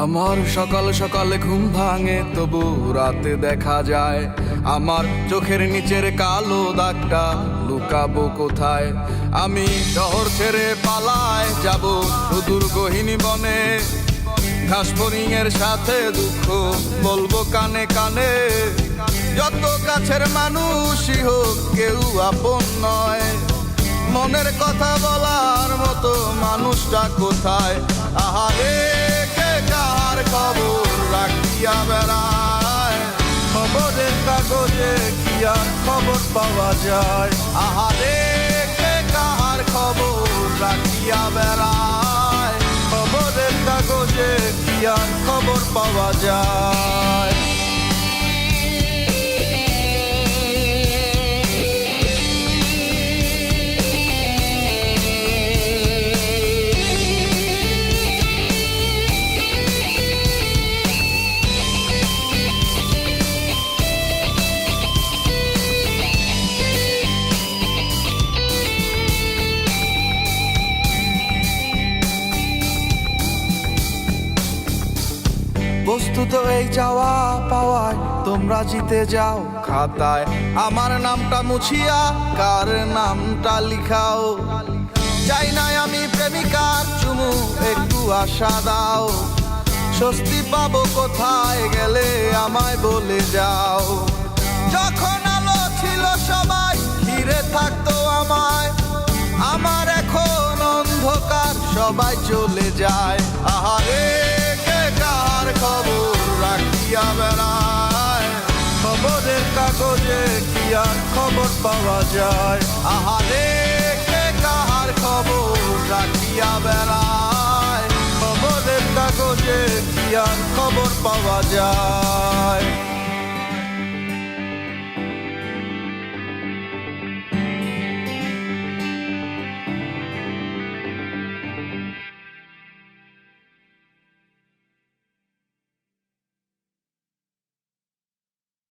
আমার সকাল সকালে ঘুম ভাঙে, তবু রাতে দেখা যায় আমার চোখের নিচের কালো দাগটা লুকাবো কোথায়। আমি শহর ছেড়ে পালায় যাব সুদূর গহীন বনে, ঘাস ফড়িংয়ের সাথে দুঃখ বলবো কানে কানে। যত কাছের মানুষই হোক কেউ আপন নয়, মনের কথা বলার মতো মানুষটা কোথায়? আহারে কে কার খবর রাখিয়া বেড়ায়, খবরের কাগজে কি আর খবর পাওয়া যায়। আহারে কে কার খবর রাখিয়া বেড়ায়, খবরের কাগজে কি আর খবর পাওয়া যায়। বস্তুত এই চাওয়া পাওয়ায় তোমরা জিতে যাও খাতায়, আমার নামটা মুছিয়া কার নামটা লিখাও। চাই নাই আমি প্রেমিকার চুমু, একটু আশা দাও। স্বস্তি পাবো কোথায় গেলে আমায় বলে যাও। যখন আলো ছিল সবাই ঘিরে থাকতো আমায়, আমার এখন অন্ধকার সবাই চলে যায়। আহারে কে কার খবর রাখিয়া বেড়ায়, খবরের কাগজে কি আর খবর পাওয়া যায়। আহারে কে কার খবর রাখিয়া বেড়ায়, খবরের কাগজে কি আর খবর পাওয়া যায়।